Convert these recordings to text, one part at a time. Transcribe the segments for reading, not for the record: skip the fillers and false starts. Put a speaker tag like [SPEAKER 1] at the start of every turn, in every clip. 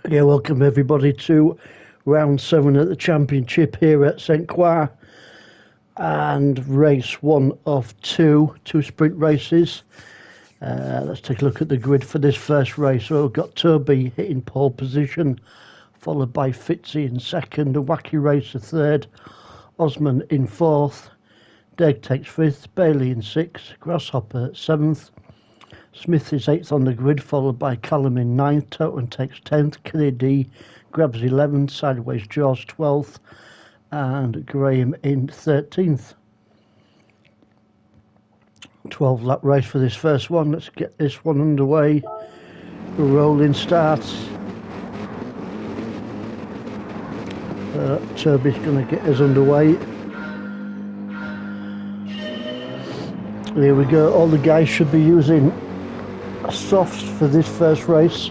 [SPEAKER 1] Yeah, welcome everybody to round 7 at the championship here at St Croix, and race 1 of two sprint races. Let's take a look at the grid for this first race. So we've got Toby hitting pole position, followed by Fitzy in second, a Wacky Racer third, Osman in fourth, Deg takes fifth, Bailey in sixth, Grasshopper seventh, Smith is 8th on the grid, followed by Callum in 9th, Toten takes 10th, Kennedy grabs 11th, Sideways George 12th, and Graham in 13th. 12 lap race for this first one. Let's get this one underway. Rolling starts. Toby's going to get us underway. Here we go. All the guys should be using softs for this first race.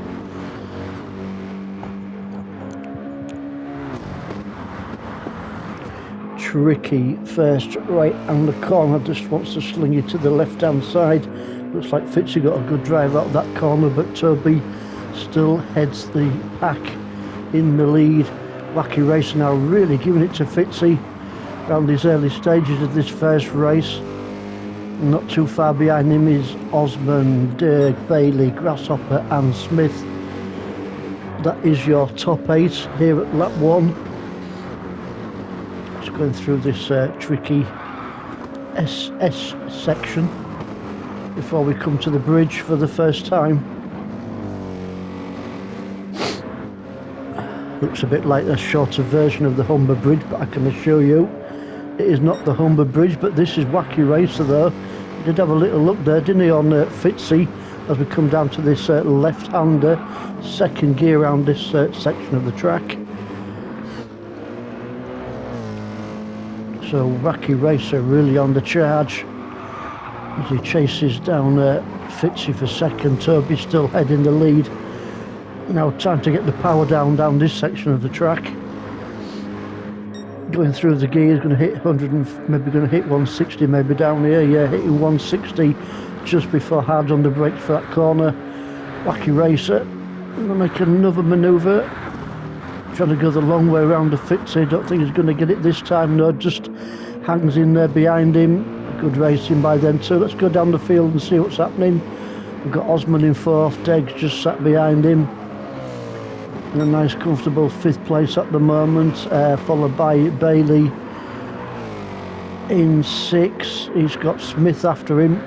[SPEAKER 1] Tricky first right hand the corner, just wants to sling it to the left hand side. Looks like Fitzy got a good drive out of that corner, but Toby still heads the pack in the lead. Wacky Racer now really giving it to Fitzy around these early stages of this first race. Not too far behind him is Osman, Dirk, Bailey, Grasshopper and Smith. That is your top 8 here at lap 1. Just going through this tricky SS section before we come to the bridge for the first time. Looks a bit like a shorter version of the Humber Bridge, but I can assure you it is not the Humber Bridge, but this is Wacky Racer though. He did have a little look there, didn't he, on Fitzy as we come down to this left-hander, second gear around this section of the track. So Wacky Racer really on the charge as he chases down Fitzy for second. Toby still heading the lead. Now time to get the power down this section of the track. Going through the gears, going to hit 100 and maybe going to hit 160 maybe down here. Yeah, hitting 160 just before hard on the brakes for that corner. Wacky Racer going to make another manoeuvre, trying to go the long way around the Fitzy. Don't think he's going to get it this time. No, just hangs in there behind him. Good racing by them too. Let's go down the field and see what's happening. We've got Osman in fourth, Deggs just sat behind him in a nice comfortable 5th place at the moment, followed by Bailey in 6th. He's got Smith after him,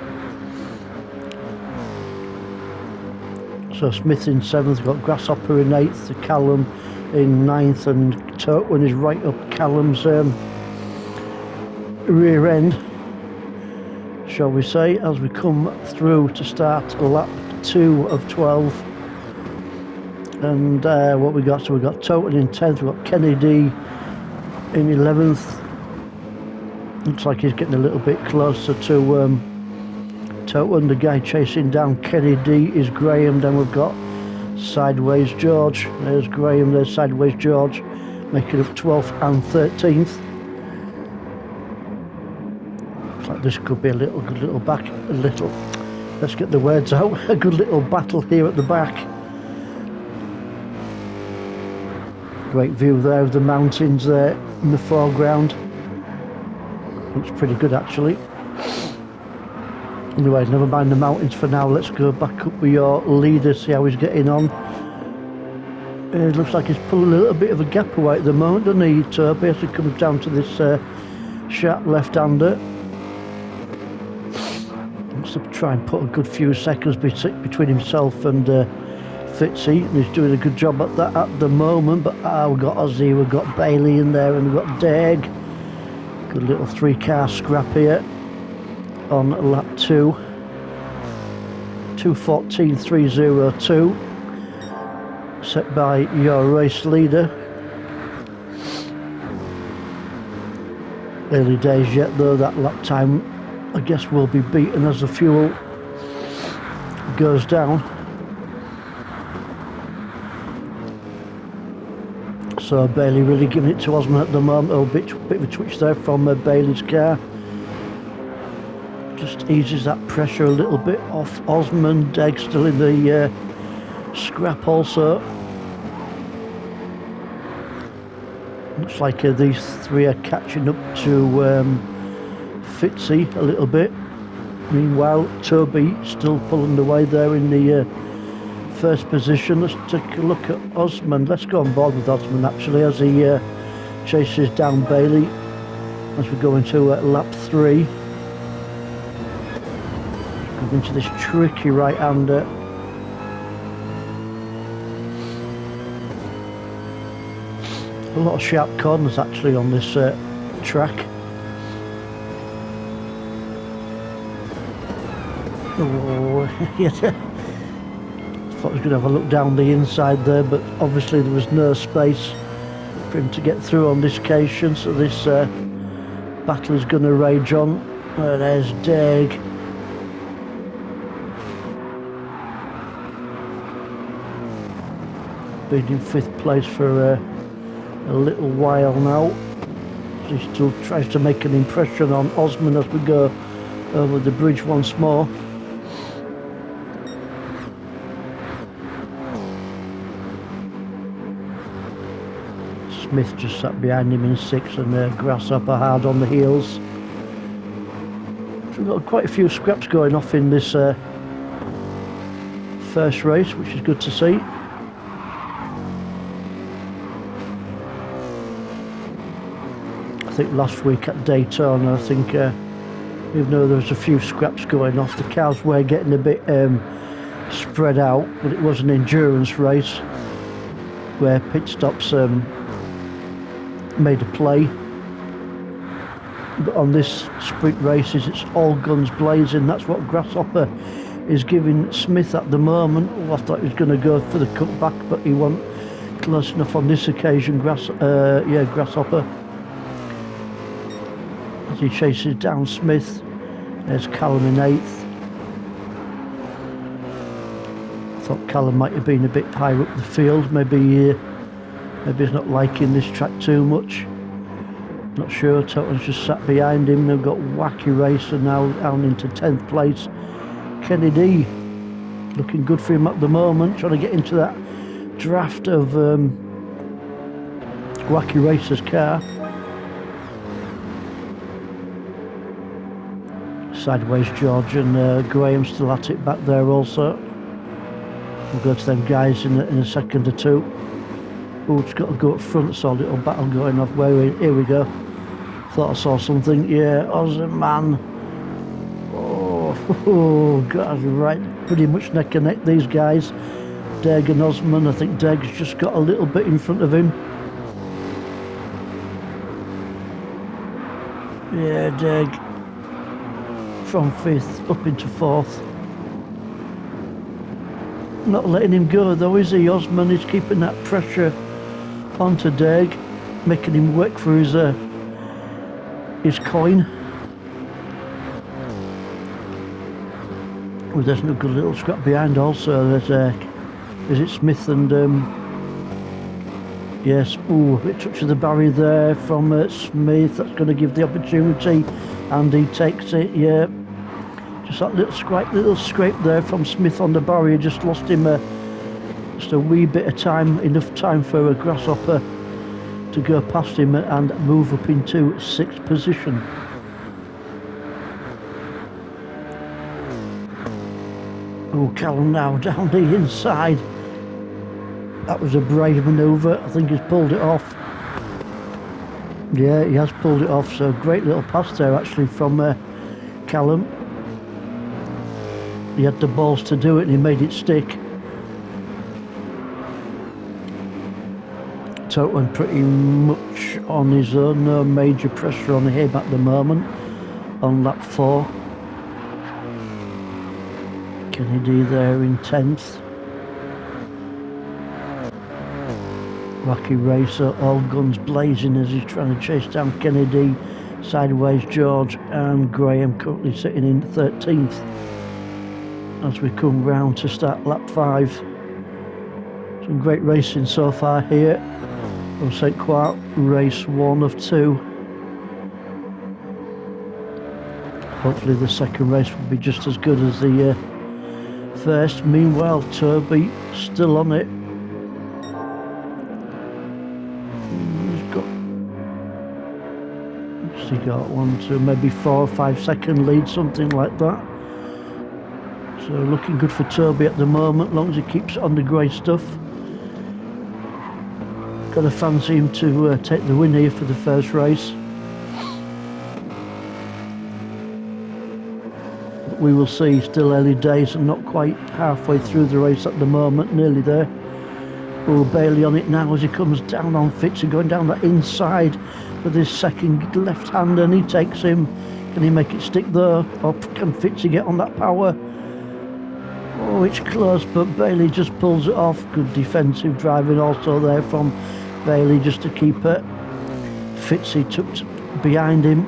[SPEAKER 1] so Smith in 7th, got Grasshopper in 8th, Callum in 9th, and Toten is right up Callum's rear end, shall we say, as we come through to start lap 2 of 12. And what we got, so we got Toten in 10th, we got Kennedy in 11th. Looks like he's getting a little bit closer to Toten. The guy chasing down Kennedy is Graham. Then we've got Sideways George. There's Graham, there's Sideways George, making up 12th and 13th. Looks like this could be a good little let's get the words out, a good little battle here at the back. Great view there of the mountains there in the foreground. Looks pretty good actually. Anyway, never mind the mountains for now. Let's go back up with your leader, see how he's getting on. It looks like he's pulling a little bit of a gap away at the moment, doesn't he, Toby, as he comes down to this sharp left-hander. Wants to try and put a good few seconds between himself and Fitzy, and he's doing a good job at that at the moment. But we've got Ozzy, we've got Bailey in there, and we've got Deg. Good little 3-car scrap here on lap 2. 2:14.302 set by your race leader. Early days yet though, that lap time I guess will be beaten as the fuel goes down. So Bailey really giving it to Osman at the moment. A bit of a twitch there from Bailey's car. Just eases that pressure a little bit off Osman. Deg still in the scrap also. Looks like these three are catching up to Fitzy a little bit. Meanwhile, Toby still pulling away there in the first position. Let's take a look at Osman. Let's go on board with Osman actually as he chases down Bailey as we go into lap 3. Going into this tricky right-hander. A lot of sharp corners actually on this track. Oh, yeah. Thought I was going to have a look down the inside there, but obviously there was no space for him to get through on this occasion, so this battle is going to rage on. There's Deg. Been in 5th place for a little while now. He still tries to make an impression on Osman as we go over the bridge once more. Smith just sat behind him in 6th and Grasshopper hard on the heels. So we've got quite a few scraps going off in this first race, which is good to see. I think last week at Daytona, I think even though there was a few scraps going off, the cars were getting a bit spread out, but it was an endurance race where pit stops made a play. But on this sprint races, it's all guns blazing. That's what Grasshopper is giving Smith at the moment. Oh, I thought he was going to go for the cutback, but he wasn't close enough on this occasion. Grasshopper. As he chases down Smith, there's Callum in 8th. I thought Callum might have been a bit higher up the field. Maybe he's not liking this track too much. Not sure. Toton's just sat behind him. They've got Wacky Racer now down into 10th place. Kennedy looking good for him at the moment, trying to get into that draft of Wacky Racer's car. Sideways George and Graham still at it back there also. We'll go to them guys in a second or two. Oh, it's got to go up front, so a little battle going off. Here we go. Thought I saw something. Yeah, Osman. Oh, God, right. Pretty much neck and neck, these guys. Deg and Osman. I think Deg's just got a little bit in front of him. Yeah, Deg. From 5th up into 4th. Not letting him go though, is he? Osman is keeping that pressure onto Deg, making him work for his coin. Oh, there's no good little scrap behind also. There's is it Smith and yes, oh, a bit touch of the barrier there from Smith. That's going to give the opportunity, and he takes it. Yeah, just that little scrape there from Smith on the barrier just lost him just a wee bit of time, enough time for a Grasshopper to go past him and move up into 6th position. Oh, Callum now down the inside. That was a brave manoeuvre. I think he's pulled it off. Yeah, he has pulled it off, so great little pass there actually from Callum. He had the balls to do it and he made it stick. Toton pretty much on his own, no major pressure on him at the moment on lap 4. Kennedy there in 10th. Wacky Racer, all guns blazing as he's trying to chase down Kennedy. Sideways George and Graham currently sitting in 13th as we come round to start lap 5. Some great racing so far here on St. Croix, race 1 of 2. Hopefully the second race will be just as good as the first. Meanwhile, Toby still on it. He's got got 1, 2, maybe 4 or 5 second lead, something like that. So looking good for Toby at the moment, as long as he keeps on the grey stuff. Got to fancy him to take the win here for the first race. But we will see, still early days and not quite halfway through the race at the moment, nearly there. Oh, Bailey on it now as he comes down on Fitzy, going down that inside for this second left-hander, and he takes him. Can he make it stick there, or can Fitzy get on that power? Oh, it's close, but Bailey just pulls it off. Good defensive driving also there from Bailey just to keep it. Fitzy tucked behind him.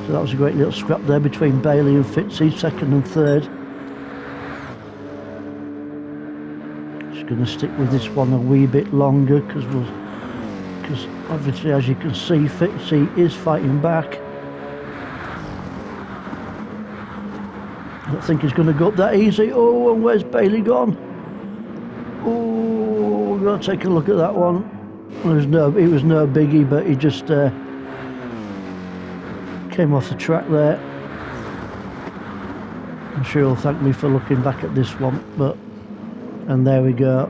[SPEAKER 1] So that was a great little scrap there between Bailey and Fitzy, second and third. Just going to stick with this one a wee bit longer because obviously, as you can see, Fitzy is fighting back. I don't think he's going to go up that easy. Oh, and where's Bailey gone? Oh, we're going to take a look at that one. It was no biggie, but he just came off the track there. I'm sure he'll thank me for looking back at this one, and there we go.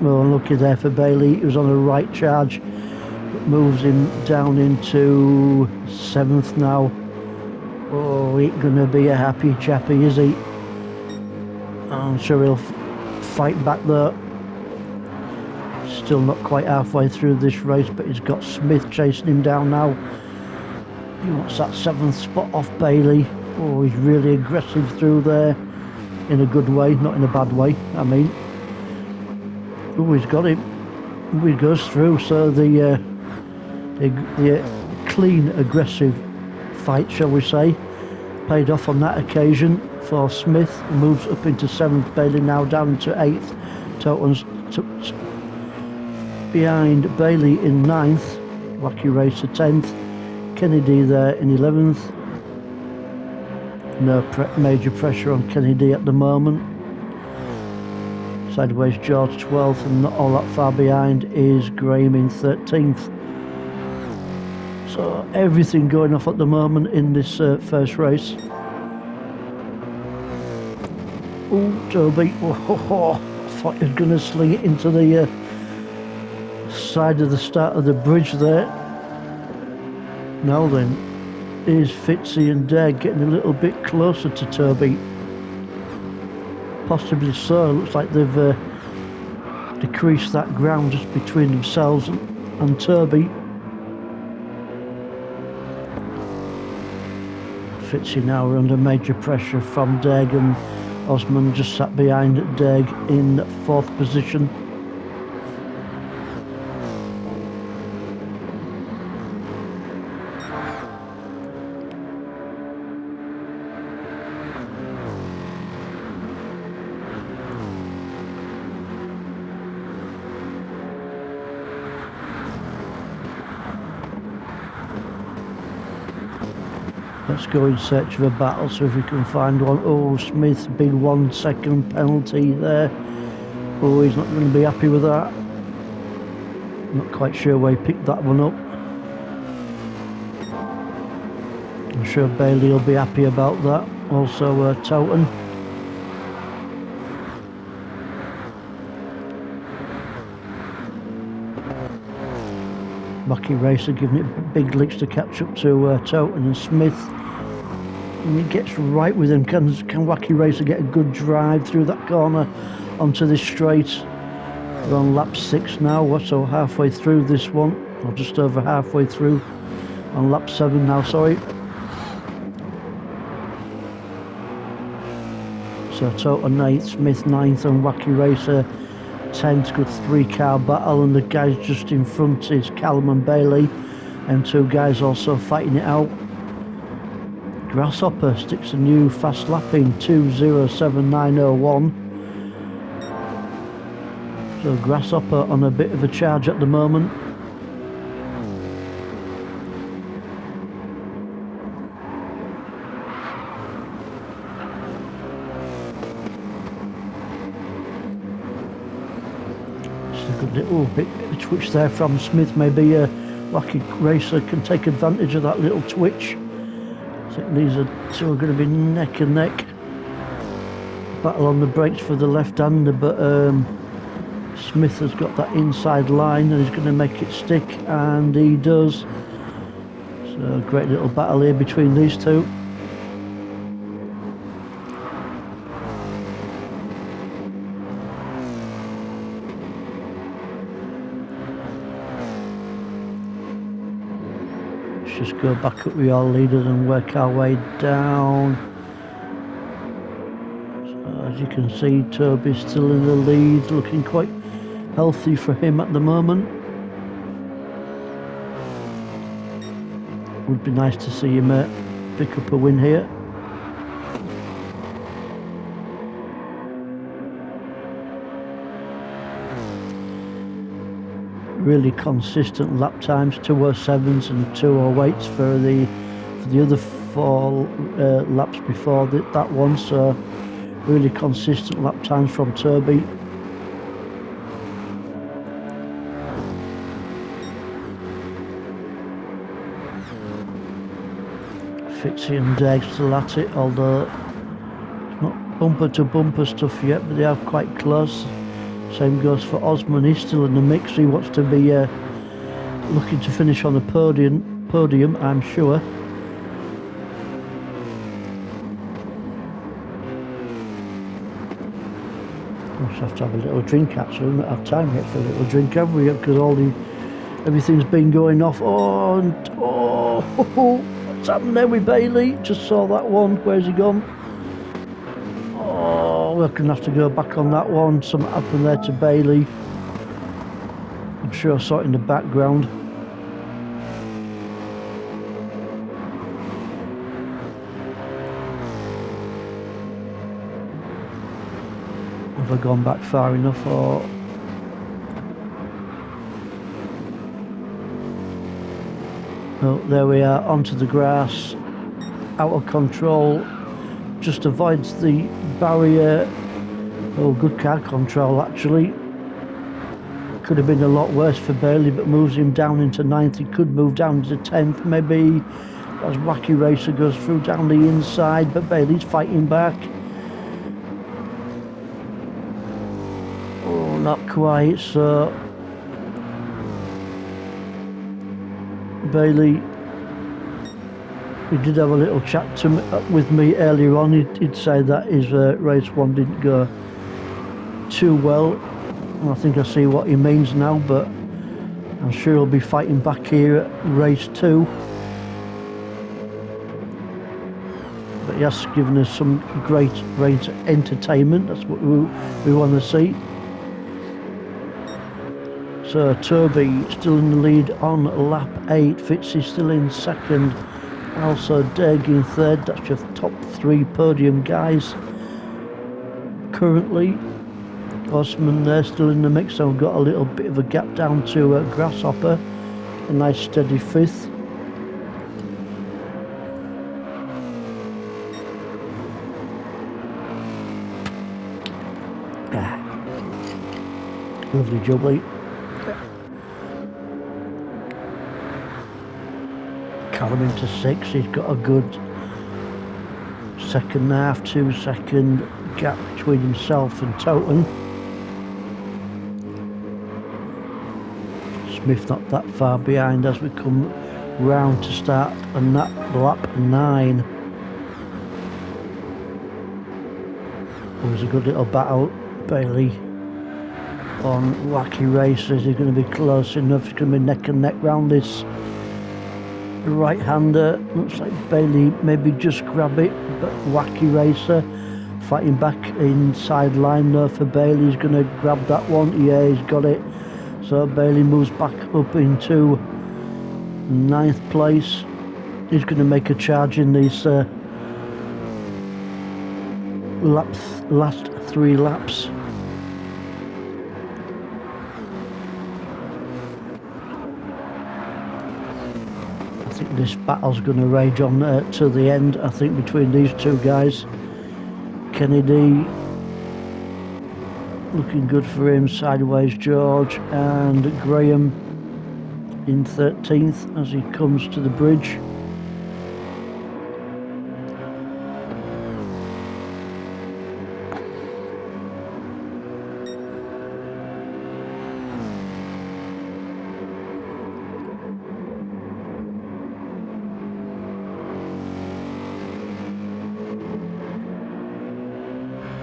[SPEAKER 1] Well, unlucky there for Bailey. He was on a right charge. It moves him down into 7th now. Oh, he ain't gonna be a happy chappy, is he? I'm sure he'll fight back there. Still not quite halfway through this race, but he's got Smith chasing him down now. He wants that 7th spot off Bailey. Oh, he's really aggressive through there, in a good way, not in a bad way, I mean. Oh, he's got him. Oh, he goes through, so the clean, aggressive fight, shall we say, paid off on that occasion for Smith. He moves up into 7th, Bailey now down to 8th. Toton's tucked behind Bailey in 9th, Wacky Racer 10th, Kennedy there in 11th. No major pressure on Kennedy at the moment. Sideways George 12th, and not all that far behind is Graham in 13th. So everything going off at the moment in this first race. Oh, Toby, oh, I thought he was going to sling it into the side of the start of the bridge there. Now then, is Fitzy and Deg getting a little bit closer to Toby? Possibly so. Looks like they've decreased that ground just between themselves and Toby. Fitzy now are under major pressure from Deg, and Osman just sat behind Deg in 4th position. Let's go in search of a battle, so if we can find one. Oh, Smith, big 1 second penalty there. Oh, he's not going to be happy with that. Not quite sure where he picked that one up. I'm sure Bailey will be happy about that. Also, Toton. Wacky Racer giving it big licks to catch up to Toton and Smith. And he gets right with him. Can Wacky Racer get a good drive through that corner onto this straight? We're on lap 6 now, so halfway through this one, or just over halfway through. On lap 7 now, sorry. So Toton 8th, Smith 9th, and Wacky Racer 10th. Good 3-car battle, and the guys just in front is Callum and Bailey, and 2 guys also fighting it out. Grasshopper sticks a new fast lap in, 2:07.901. So Grasshopper on a bit of a charge at the moment. Just a good little bit of twitch there from Smith, maybe Wacky Racer can take advantage of that little twitch. I think these two are going to be neck and neck. Battle on the brakes for the left-hander, but Smith has got that inside line and he's going to make it stick, and he does. So a great little battle here between these two. Let's just go back up with our leaders and work our way down. So as you can see, Toby's still in the lead, looking quite healthy for him at the moment. Would be nice to see him pick up a win here. Really consistent lap times, 2:07s and 2:08s for the other 4 laps before that one. So really consistent lap times from Toby. Fitzy and Degg still at it, although it's not bumper to bumper stuff yet, but they are quite close. Same goes for Osman, he's still in the mix. He wants to be looking to finish on the podium, I'm sure. We'll have to have a little drink actually. We don't have time yet for a little drink, have we? Because everything's been going off. What's happened there with Bailey? Just saw that one. Where's he gone? Oh, we're going to have to go back on that one. Something happened there to Bailey. I'm sure I saw it in the background. Have I gone back far enough, or... Oh, there we are, onto the grass, out of control, just avoids the barrier. Oh, good car control actually. Could have been a lot worse for Bailey, but moves him down into 9th. He could move down to 10th maybe, as Wacky Racer goes through down the inside, but Bailey's fighting back. Oh, not quite, so... Bailey, he did have a little chat with me earlier on. He'd say that his race 1 didn't go too well, and I think I see what he means now, but I'm sure he'll be fighting back here at race 2. But he has given us some great entertainment. That's what we want to see. So Toby still in the lead on lap 8, Fitzy still in 2nd, also Degg in 3rd. That's your top 3 podium guys currently. Osman there still in the mix, so we've got a little bit of a gap down to Grasshopper, a nice steady 5th. Lovely jubbly. Callum into 6th, he's got a good 2nd half, 2-second gap between himself and Toten. Smith not that far behind as we come round to start on that lap 9. It was a good little battle. Bailey on Wacky Racers, he's going to be close enough. It's going to be neck and neck round this right-hander. Looks like Bailey maybe just grab it, but Wacky Racer fighting back inside line there for Bailey. He's going to grab that one. Yeah, he's got it. So Bailey moves back up into 9th place. He's going to make a charge in these last 3 laps. I think this battle's going to rage on to the end, I think, between these 2 guys. Kennedy looking good for him, sideways George, and Graham in 13th as he comes to the bridge.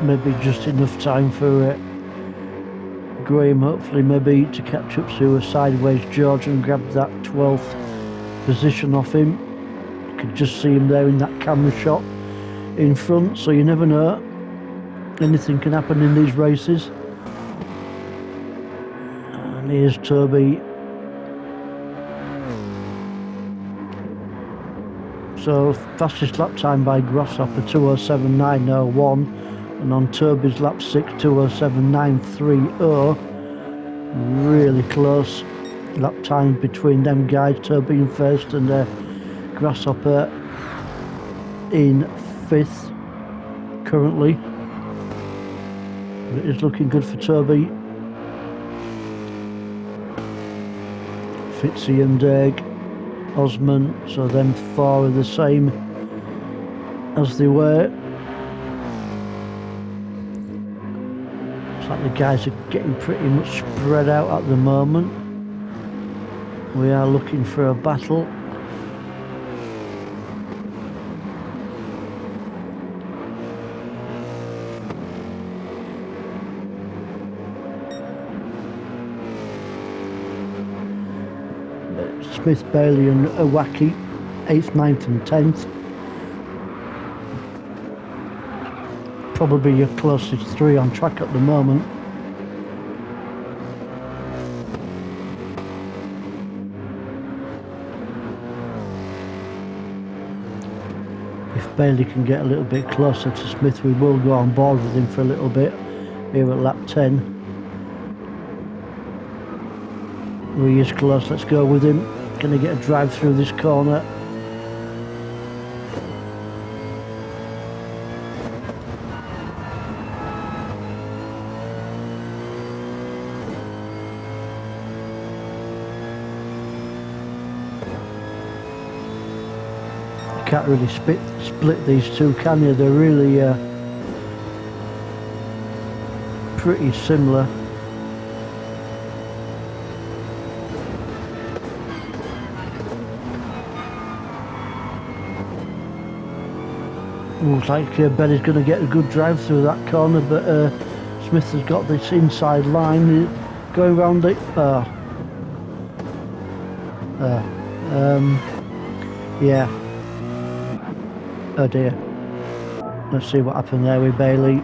[SPEAKER 1] Maybe just enough time for Graham, hopefully, maybe to catch up to a sideways George and grab that 12th position off him. You could just see him there in that camera shot in front, so you never know. Anything can happen in these races. And here's Toby. So fastest lap time by Grasshopper 2:07.901, and on Toby's lap 6 2:07.930. Really close lap time between them guys. Toby in first and Grasshopper in 5th currently. It is looking good for Toby. Fitzy and Osman, so them 4 are the same as they were. Looks like the guys are getting pretty much spread out at the moment. We are looking for a battle. Smith, Bailey and Owaki 8th, 9th and 10th. Probably your closest 3 on track at the moment. If Bailey can get a little bit closer to Smith, we will go on board with him for a little bit here at lap 10. He is close, let's go with him. Going to get a drive through this corner. You can't really split these two, can you? They're really pretty similar. Looks like Benny's going to get a good drive through that corner, but Smith has got this inside line going around it. Yeah. Oh dear. Let's see what happened there with Bailey.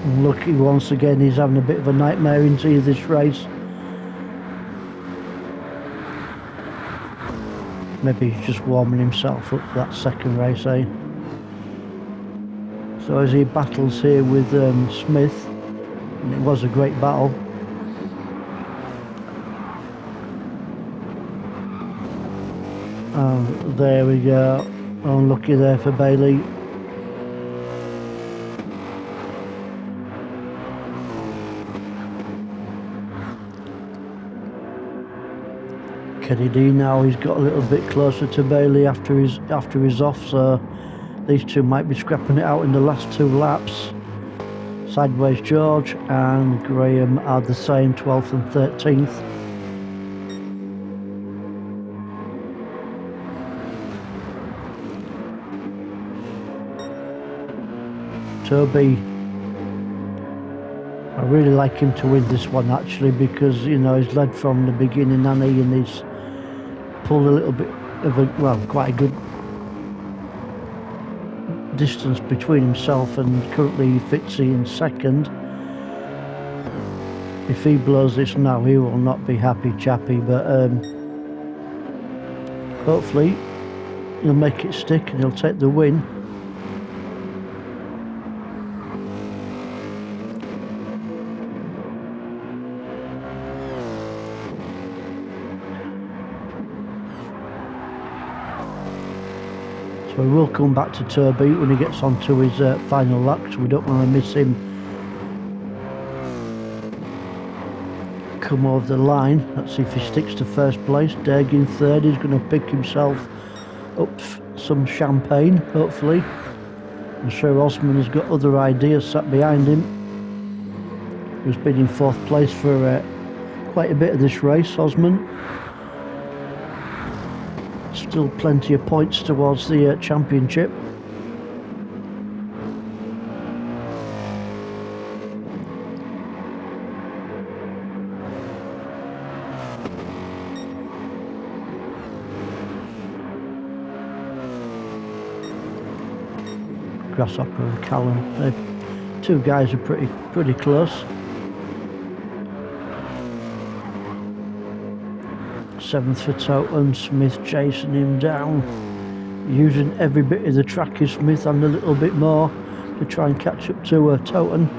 [SPEAKER 1] Unlucky once again, he's having a bit of a nightmare into this race. Maybe he's just warming himself up for that second race, eh? So as he battles here with Smith, and it was a great battle. There we go. Unlucky there for Bailey. Kennedy now, he's got a little bit closer to Bailey after he's off, so these two might be scrapping it out in the last 2 laps. Sideways George and Graham are the same, 12th and 13th. Toby, I really like him to win this one actually, because you know he's led from the beginning, and he's pulled a little bit of a, well, quite a good distance between himself and currently Fitzy in second. If he blows this now, he will not be happy chappy, but hopefully he'll make it stick and he'll take the win. So we will come back to Toby when he gets onto his final lap, because we don't want to miss him come over the line. Let's see if he sticks to first place. Deg in third. He's going to pick himself up some champagne, hopefully. I'm sure Osman has got other ideas sat behind him. He's been in fourth place for quite a bit of this race, Osman. Still plenty of points towards the championship. Grasshopper and Callum. The two guys are pretty close. Seventh for Toten. Smith chasing him down. Using every bit of the track is Smith and a little bit more to try and catch up to Toten.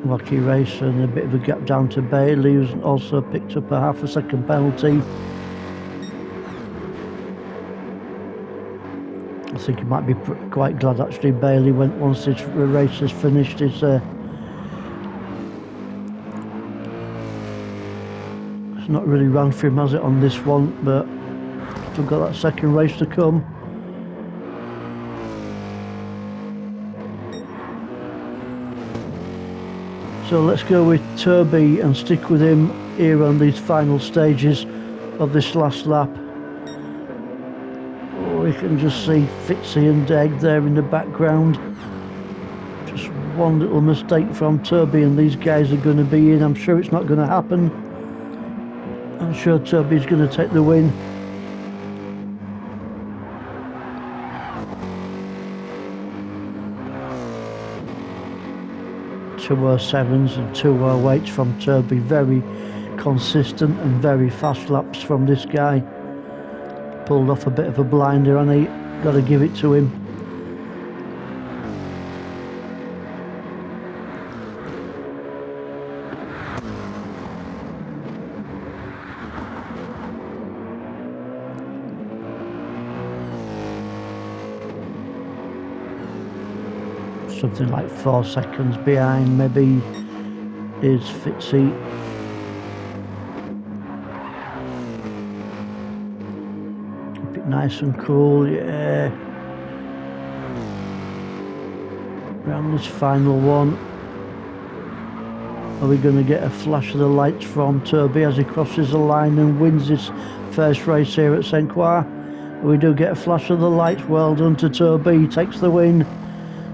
[SPEAKER 1] Lucky race and a bit of a gap down to Bailey, who's also picked up a half a second penalty. I think he might be quite glad actually Bailey went once this race is finished. It's not really run for him, has it, on this one, but still got that second race to come. So let's go with Turby and stick with him here on these final stages of this last lap. We can just see Fitzy and Deg there in the background. Just one little mistake from Turby and these guys are going to be in. I'm sure it's not going to happen. I'm sure Turby's going to take the win. Two 7s and 2 8s from Turby. Very consistent and very fast laps from this guy. Pulled off a bit of a blinder on it. Got to give it to him. Something like 4 seconds behind maybe is Fitzy. Keep it nice and cool, yeah. Around this final one, are we going to get a flash of the lights from Turby as he crosses the line and wins his first race here at St Croix? We do get a flash of the lights. Well done to Turby, he takes the win.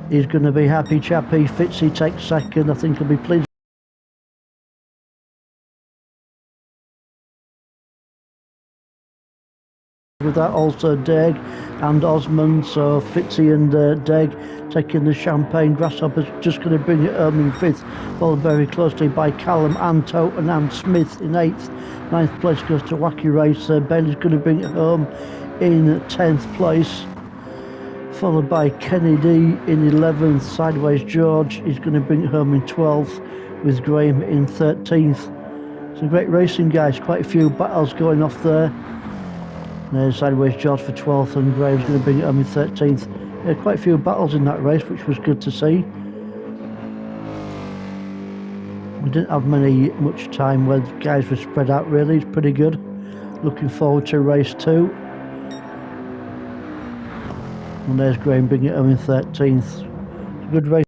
[SPEAKER 1] He's going to be happy chappy. Fitzy takes second. I think he'll be pleased with that. Also Deg and Osman. So Fitzy and Deg taking the champagne. Grasshopper's just going to bring it home in 5th, followed very closely by Callum and Toten and Smith in 8th. 9th place goes to Wacky Race. Bailey's going to bring it home in 10th place, followed by Kennedy in 11th. Sideways George is going to bring it home in 12th, with Graham in 13th. Some great racing, guys. Quite a few battles going off there. There's Sideways George for 12th and Graham's going to bring it home in 13th. Quite a few battles in that race, which was good to see. We didn't have much time where the guys were spread out really. It's pretty good. Looking forward to race 2. And there's Graham bringing it home in 13th. It's a good race.